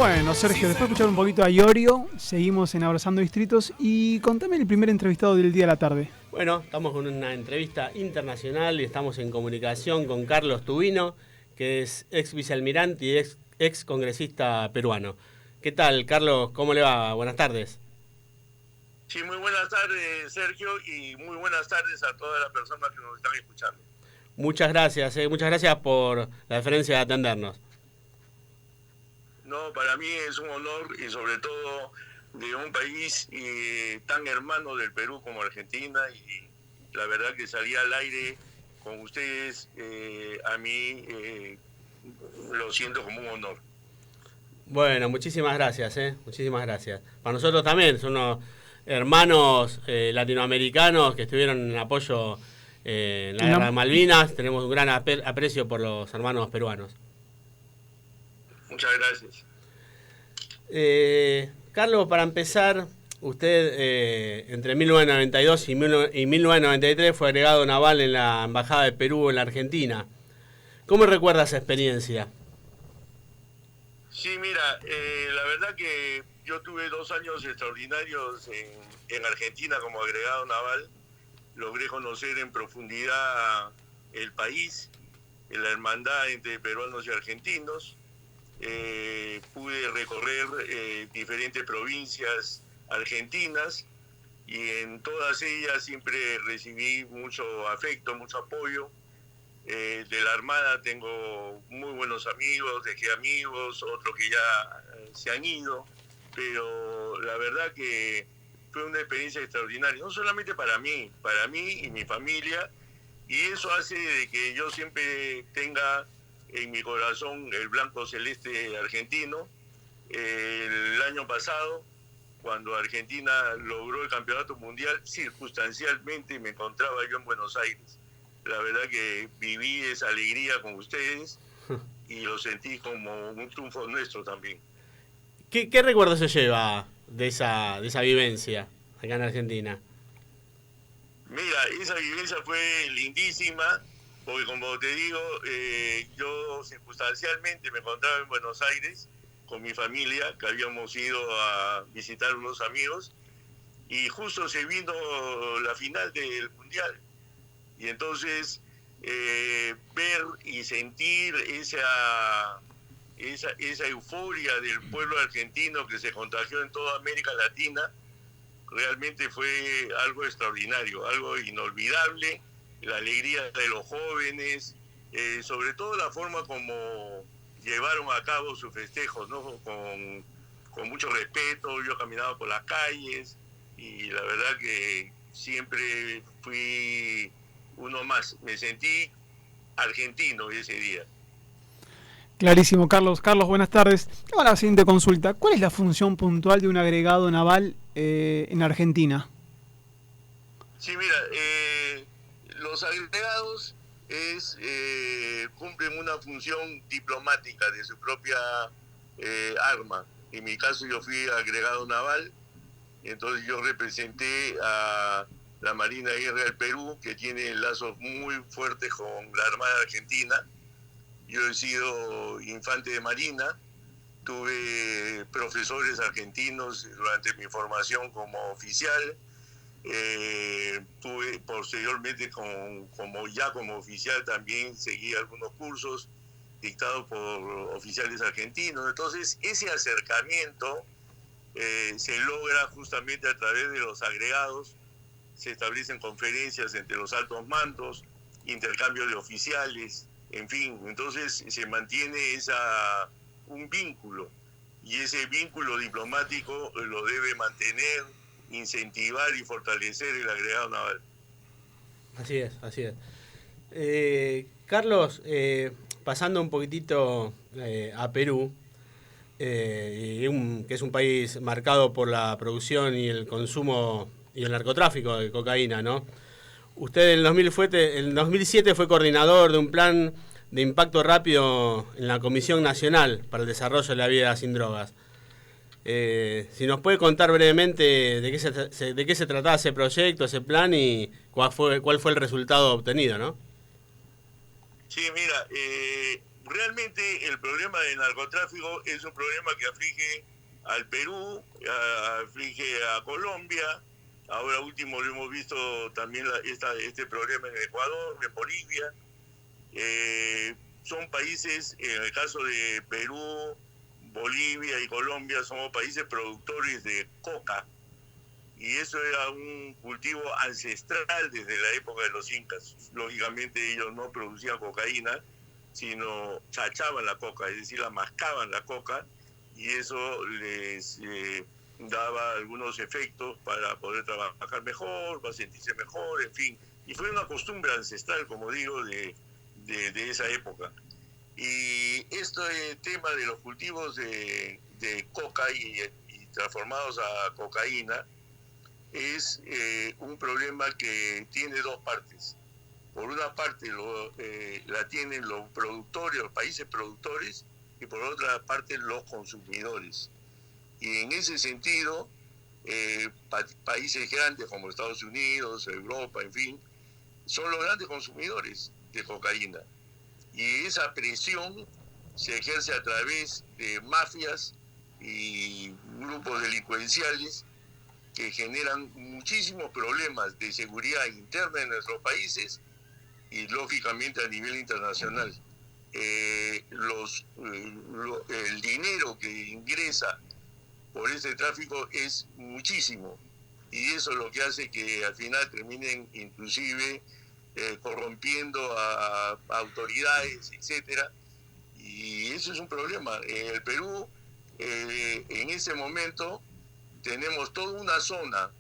Bueno, Sergio, después de escuchar un poquito a Iorio, seguimos en Abrazando Distritos y contame el primer entrevistado del día a la tarde. Bueno, estamos con una entrevista internacional y estamos en comunicación con Carlos Tubino, que es ex vicealmirante y ex congresista peruano. ¿Qué tal, Carlos? ¿Cómo le va? Buenas tardes. Sí, muy buenas tardes, Sergio, y muy buenas tardes a todas las personas que nos están escuchando. Muchas gracias por la deferencia de atendernos. No, para mí es un honor y sobre todo de un país tan hermano del Perú como Argentina, y la verdad que salir al aire con ustedes a mí lo siento como un honor. Bueno, muchísimas gracias, muchísimas gracias. Para nosotros también, son unos hermanos latinoamericanos que estuvieron en apoyo en la guerra de Malvinas. Tenemos un gran aprecio por los hermanos peruanos. Muchas gracias. Carlos, para empezar, usted entre 1992 y 1993 fue agregado naval en la Embajada de Perú en la Argentina. ¿Cómo recuerda esa experiencia? Sí, mira, la verdad que yo tuve 2 años extraordinarios en Argentina como agregado naval. Logré conocer en profundidad el país, la hermandad entre peruanos y argentinos. Pude recorrer diferentes provincias argentinas y en todas ellas siempre recibí mucho afecto, mucho apoyo. De la Armada tengo muy buenos amigos, dejé amigos, otros que ya se han ido, pero la verdad que fue una experiencia extraordinaria, no solamente para mí y mi familia, y eso hace de que yo siempre tenga en mi corazón el blanco celeste argentino. El año pasado, cuando Argentina logró el campeonato mundial, circunstancialmente me encontraba yo en Buenos Aires. La verdad que viví esa alegría con ustedes y lo sentí como un triunfo nuestro también. ¿Qué recuerdo se lleva de esa vivencia acá en Argentina? Mira, esa vivencia fue lindísima, porque como te digo, yo circunstancialmente me encontraba en Buenos Aires con mi familia, que habíamos ido a visitar unos amigos, y justo se vino la final del Mundial. Y entonces ver y sentir esa euforia del pueblo argentino que se contagió en toda América Latina, realmente fue algo extraordinario, algo inolvidable. La alegría de los jóvenes, sobre todo la forma como llevaron a cabo sus festejos, ¿no? Con mucho respeto. Yo caminaba por las calles y la verdad que siempre fui uno más. Me sentí argentino ese día. Clarísimo, Carlos. Carlos, buenas tardes. Ahora la siguiente consulta. ¿Cuál es la función puntual de un agregado naval en Argentina? Sí, mira, los agregados cumplen una función diplomática de su propia arma. En mi caso yo fui agregado naval, entonces yo representé a la Marina de Guerra del Perú, que tiene lazos muy fuertes con la Armada Argentina. Yo he sido infante de Marina, tuve profesores argentinos durante mi formación como oficial. Tuve posteriormente como oficial también seguí algunos cursos dictados por oficiales argentinos. Entonces ese acercamiento se logra justamente a través de los agregados. Se establecen conferencias entre los altos mandos, intercambio de oficiales, en fin. Entonces se mantiene un vínculo, y ese vínculo diplomático lo debe mantener, incentivar y fortalecer el agregado naval. Así es. Carlos, pasando un poquitito a Perú, que es un país marcado por la producción y el consumo y el narcotráfico de cocaína, ¿no? Usted en el 2007 fue coordinador de un plan de impacto rápido en la Comisión Nacional para el Desarrollo de la Vida sin Drogas. Si nos puede contar brevemente de qué se trataba ese proyecto, ese plan, y cuál fue el resultado obtenido, ¿no? Sí, mira, realmente el problema del narcotráfico es un problema que aflige al Perú, aflige a Colombia. Ahora último lo hemos visto también este problema en Ecuador, en Bolivia. Son países, en el caso de Perú, Bolivia y Colombia, somos países productores de coca. Y eso era un cultivo ancestral desde la época de los incas. Lógicamente ellos no producían cocaína, sino chachaban la coca, es decir, la mascaban la coca, y eso les daba algunos efectos para poder trabajar mejor, para sentirse mejor, en fin. Y fue una costumbre ancestral, como digo, de esa época. Y este tema de los cultivos de coca y transformados a cocaína es un problema que tiene dos partes. Por una parte la tienen los productores, los países productores, y por otra parte los consumidores. Y en ese sentido, países grandes como Estados Unidos, Europa, en fin, son los grandes consumidores de cocaína. Y esa presión se ejerce a través de mafias y grupos delincuenciales que generan muchísimos problemas de seguridad interna en nuestros países y lógicamente a nivel internacional. El dinero que ingresa por ese tráfico es muchísimo, y eso es lo que hace que al final terminen inclusive corrompiendo a autoridades, etcétera, y eso es un problema. En el Perú, en ese momento, tenemos toda una zona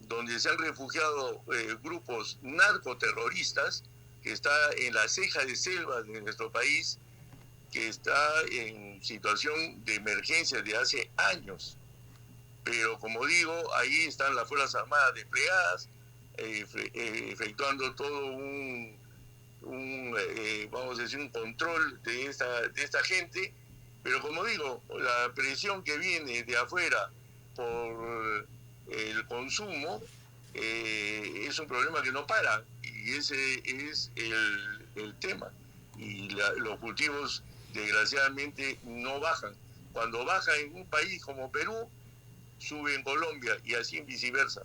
donde se han refugiado grupos narcoterroristas, que está en la ceja de selva de nuestro país, que está en situación de emergencia de hace años. Pero como digo, ahí están las Fuerzas Armadas desplegadas, efectuando todo vamos a decir, un control de esta gente. Pero como digo, la presión que viene de afuera por el consumo es un problema que no para, y ese es el tema. Y los cultivos desgraciadamente no bajan. Cuando baja en un país como Perú, sube en Colombia, y así viceversa.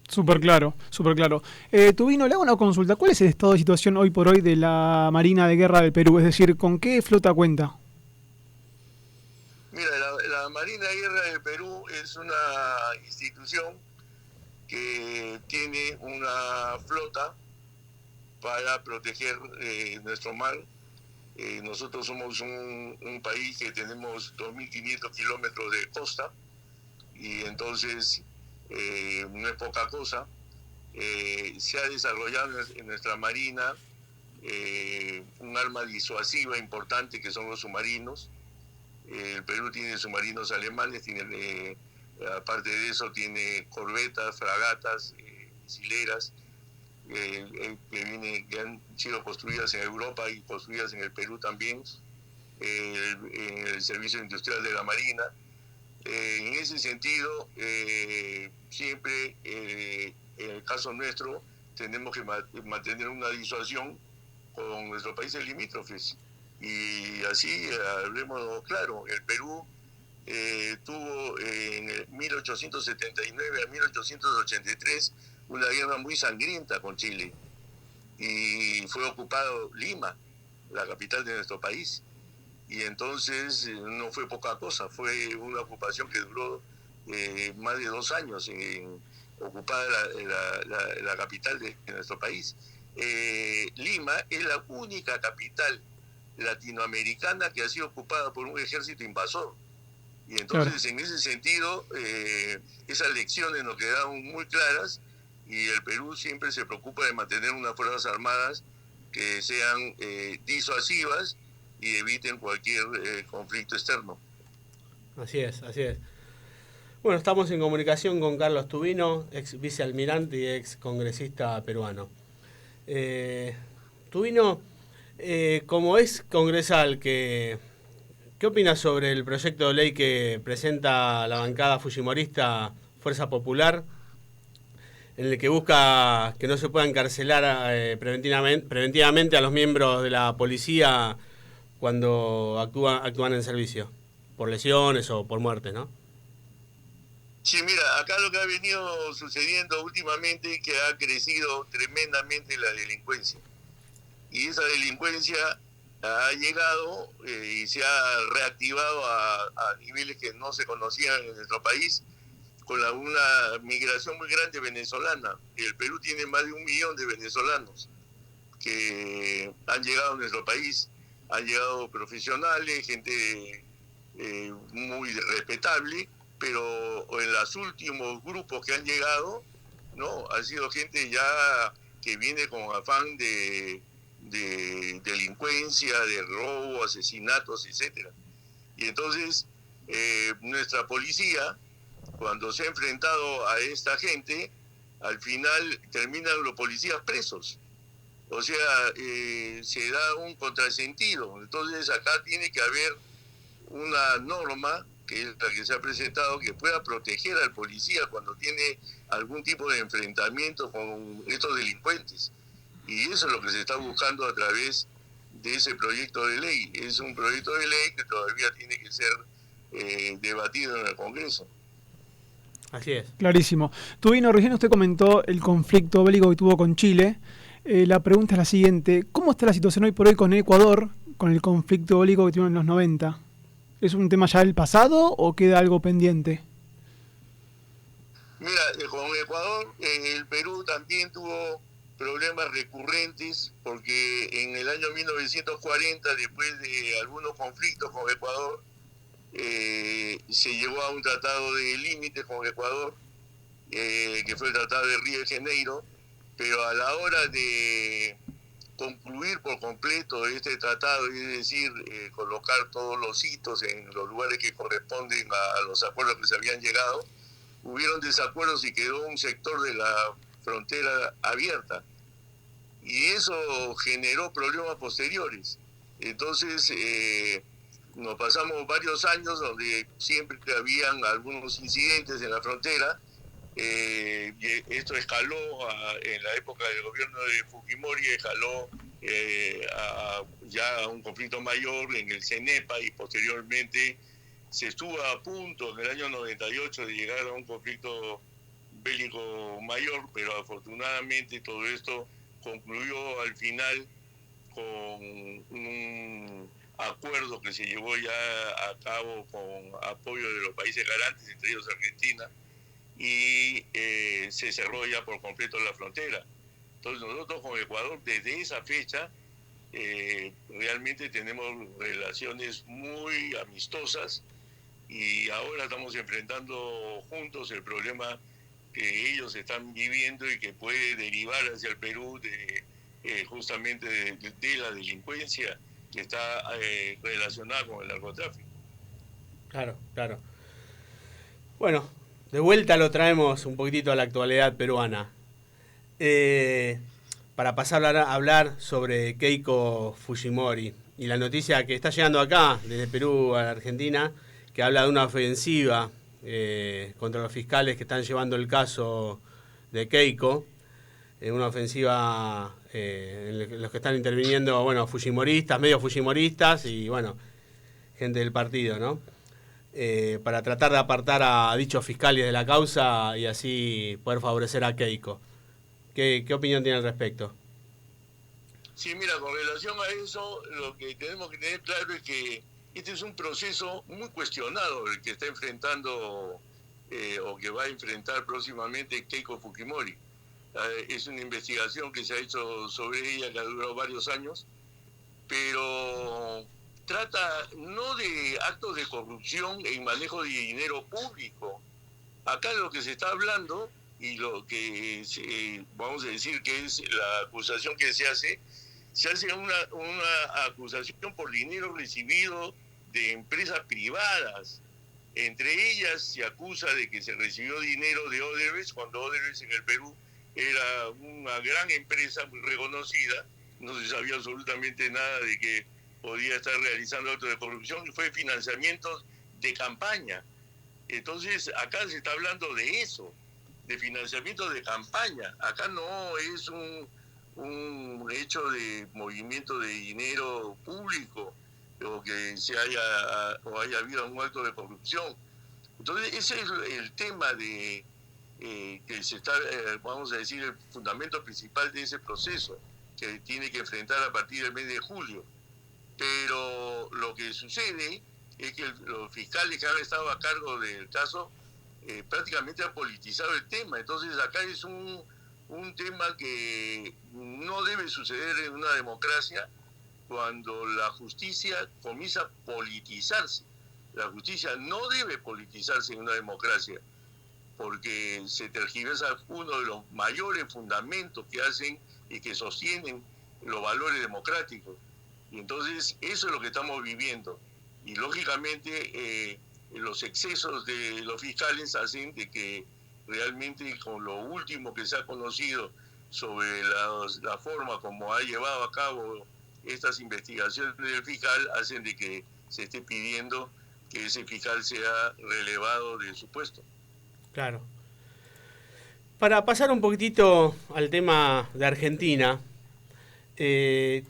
Súper claro, súper claro. Tubino, le hago una consulta. ¿Cuál es el estado de situación hoy por hoy de la Marina de Guerra del Perú? Es decir, ¿con qué flota cuenta? Mira, la Marina de Guerra del Perú es una institución que tiene una flota para proteger nuestro mar. Nosotros somos un país que tenemos 2.500 kilómetros de costa, y entonces no es poca cosa. Se ha desarrollado en nuestra Marina un arma disuasiva importante, que son los submarinos. El Perú tiene submarinos alemanes, aparte de eso tiene corbetas, fragatas, misileras, que han sido construidas en Europa y construidas en el Perú también, en el servicio industrial de la Marina. En ese sentido, siempre, en el caso nuestro, tenemos que mantener una disuasión con nuestros países limítrofes. Y así, hablemos claro, el Perú tuvo en 1879 a 1883 una guerra muy sangrienta con Chile, y fue ocupado Lima, la capital de nuestro país. Y entonces no fue poca cosa, fue una ocupación que duró más de 2 años, ocupada la capital de nuestro país. Lima es la única capital latinoamericana que ha sido ocupada por un ejército invasor. Y entonces, claro, en ese sentido, esas lecciones nos quedaron muy claras, y el Perú siempre se preocupa de mantener unas fuerzas armadas que sean disuasivas y eviten cualquier conflicto externo. Así es, así es. Bueno, estamos en comunicación con Carlos Tubino, ex vicealmirante y ex congresista peruano. Tubino, como es congresal, ¿qué opinas sobre el proyecto de ley que presenta la bancada fujimorista Fuerza Popular, en el que busca que no se pueda encarcelar preventivamente a los miembros de la policía cuando actúan en servicio, por lesiones o por muertes, ¿no? Sí, mira, acá lo que ha venido sucediendo últimamente es que ha crecido tremendamente la delincuencia. Y esa delincuencia ha llegado y se ha reactivado a niveles que no se conocían en nuestro país, con una migración muy grande venezolana. El Perú tiene más de 1 millón de venezolanos que han llegado a nuestro país. Han llegado profesionales, gente muy respetable, pero en los últimos grupos que han llegado, ¿no? Ha sido gente ya que viene con afán de delincuencia, de robo, asesinatos, etcétera. Y entonces nuestra policía, cuando se ha enfrentado a esta gente, al final terminan los policías presos. O sea, se da un contrasentido. Entonces acá tiene que haber una norma, que es la que se ha presentado, que pueda proteger al policía cuando tiene algún tipo de enfrentamiento con estos delincuentes. Y eso es lo que se está buscando a través de ese proyecto de ley. Es un proyecto de ley que todavía tiene que ser debatido en el Congreso. Así es. Clarísimo. Tuvino, recién usted comentó el conflicto bélico que tuvo con Chile. La pregunta es la siguiente. ¿Cómo está la situación hoy por hoy con Ecuador, con el conflicto bélico que tuvieron en los 90? ¿Es un tema ya del pasado o queda algo pendiente? Mira, con Ecuador, el Perú también tuvo problemas recurrentes porque en el año 1940, después de algunos conflictos con Ecuador, se llegó a un tratado de límites con Ecuador, que fue el Tratado de Río de Janeiro, pero a la hora de concluir por completo este tratado, es decir, colocar todos los hitos en los lugares que corresponden a los acuerdos que se habían llegado, hubieron desacuerdos y quedó un sector de la frontera abierta. Y eso generó problemas posteriores. Entonces, nos pasamos varios años donde siempre habían algunos incidentes en la frontera. Esto escaló en la época del gobierno de Fujimori, escaló ya a un conflicto mayor en el CENEPA, y posteriormente se estuvo a punto en el año 98 de llegar a un conflicto bélico mayor, pero afortunadamente todo esto concluyó al final con un acuerdo que se llevó ya a cabo con apoyo de los países garantes, entre ellos Argentina, y se cerró ya por completo la frontera. Entonces nosotros con Ecuador desde esa fecha realmente tenemos relaciones muy amistosas, y ahora estamos enfrentando juntos el problema que ellos están viviendo y que puede derivar hacia el Perú justamente de la delincuencia que está relacionada con el narcotráfico. Claro, claro. Bueno, de vuelta lo traemos un poquitito a la actualidad peruana. Para pasar a hablar sobre Keiko Fujimori y la noticia que está llegando acá, desde Perú a la Argentina, que habla de una ofensiva contra los fiscales que están llevando el caso de Keiko, una ofensiva en los que están interviniendo, bueno, fujimoristas, medio fujimoristas y, bueno, gente del partido, ¿no? Para tratar de apartar a dichos fiscales de la causa y así poder favorecer a Keiko. ¿Qué opinión tiene al respecto? Sí, mira, con relación a eso, lo que tenemos que tener claro es que este es un proceso muy cuestionado el que está enfrentando o que va a enfrentar próximamente Keiko Fujimori. Es una investigación que se ha hecho sobre ella, que ha durado varios años, pero trata no de actos de corrupción en manejo de dinero público. Acá lo que se está hablando y lo que vamos a decir que es la acusación que se hace una acusación por dinero recibido de empresas privadas. Entre ellas se acusa de que se recibió dinero de Odebrecht, cuando Odebrecht en el Perú era una gran empresa muy reconocida, no se sabía absolutamente nada de que podía estar realizando actos de corrupción, y fue financiamientos de campaña. Entonces acá se está hablando de eso, de financiamiento de campaña. Acá no es un hecho de movimiento de dinero público o que haya habido un acto de corrupción. Entonces ese es el tema de que se está, vamos a decir, el fundamento principal de ese proceso que tiene que enfrentar a partir del mes de julio. Pero lo que sucede es que los fiscales que han estado a cargo del caso prácticamente han politizado el tema. Entonces acá es un tema que no debe suceder en una democracia cuando la justicia comienza a politizarse. La justicia no debe politizarse en una democracia porque se tergiversa uno de los mayores fundamentos que hacen y que sostienen los valores democráticos. Y entonces eso es lo que estamos viviendo. Y lógicamente los excesos de los fiscales hacen de que realmente con lo último que se ha conocido sobre la forma como ha llevado a cabo estas investigaciones del fiscal, hacen de que se esté pidiendo que ese fiscal sea relevado de su puesto. Claro. Para pasar un poquitito al tema de Argentina,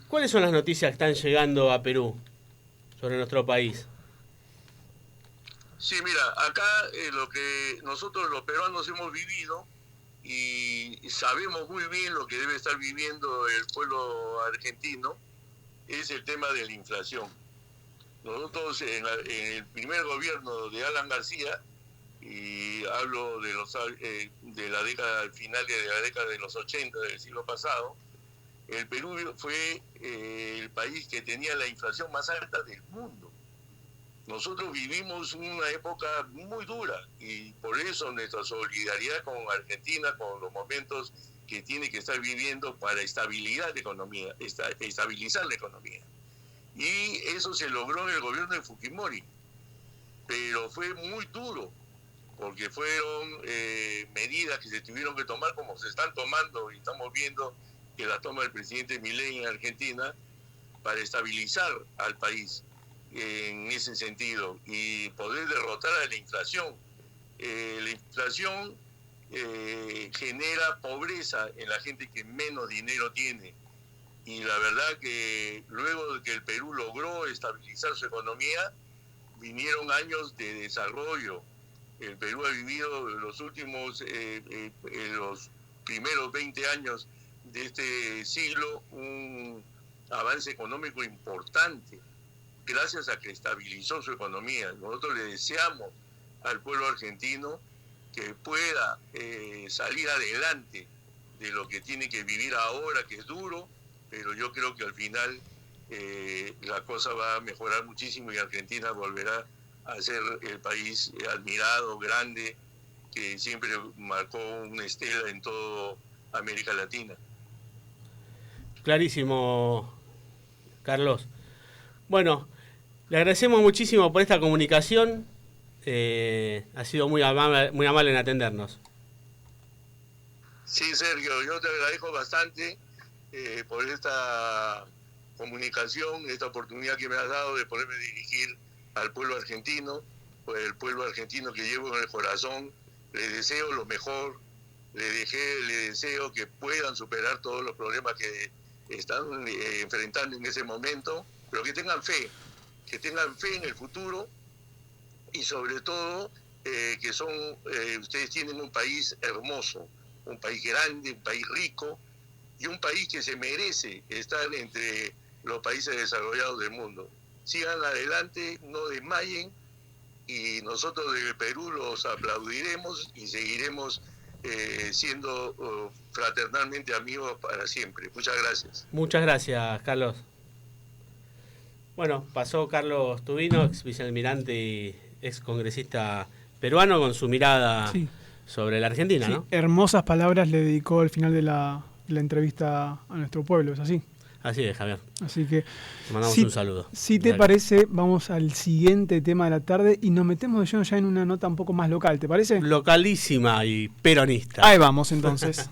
¿cuáles son las noticias que están llegando a Perú sobre nuestro país? Sí, mira, acá lo que nosotros los peruanos hemos vivido y sabemos muy bien lo que debe estar viviendo el pueblo argentino es el tema de la inflación. Nosotros en el primer gobierno de Alan García, y hablo de la década, al final de la década de los 80 del siglo pasado, el Perú fue el país que tenía la inflación más alta del mundo. Nosotros vivimos una época muy dura y por eso nuestra solidaridad con Argentina, con los momentos que tiene que estar viviendo para estabilizar la economía. Y eso se logró en el gobierno de Fujimori, pero fue muy duro porque fueron medidas que se tuvieron que tomar como se están tomando y estamos viendo que la toma del presidente Milei en Argentina para estabilizar al país en ese sentido y poder derrotar a la inflación. La inflación genera pobreza en la gente que menos dinero tiene y la verdad que luego de que el Perú logró estabilizar su economía vinieron años de desarrollo. El Perú ha vivido los últimos los primeros 20 años de este siglo un avance económico importante gracias a que estabilizó su economía. Nosotros le deseamos al pueblo argentino que pueda salir adelante de lo que tiene que vivir ahora, que es duro, pero yo creo que al final la cosa va a mejorar muchísimo y Argentina volverá a ser el país admirado, grande, que siempre marcó una estela en toda América Latina. Clarísimo, Carlos. Bueno, le agradecemos muchísimo por esta comunicación. Ha sido muy amable en atendernos. Sí, Sergio, yo te agradezco bastante por esta comunicación, esta oportunidad que me has dado de poderme dirigir al pueblo argentino, pues el pueblo argentino que llevo en el corazón. Le deseo lo mejor, le deseo que puedan superar todos los problemas que están enfrentando en ese momento, pero que tengan fe en el futuro y sobre todo que ustedes tienen un país hermoso, un país grande, un país rico y un país que se merece estar entre los países desarrollados del mundo. Sigan adelante, no desmayen y nosotros desde Perú los aplaudiremos y seguiremos siendo fraternalmente amigos para siempre. Muchas gracias. Muchas gracias, Carlos. Bueno, pasó Carlos Tubino, ex vicealmirante y ex congresista peruano, con su mirada sobre la Argentina, sí, ¿no? Hermosas palabras le dedicó al final de la entrevista a nuestro pueblo, ¿es así? Así es, Javier. Así que te mandamos un saludo. Si te parece, vamos al siguiente tema de la tarde y nos metemos de lleno ya en una nota un poco más local, ¿te parece? Localísima y peronista. Ahí vamos entonces.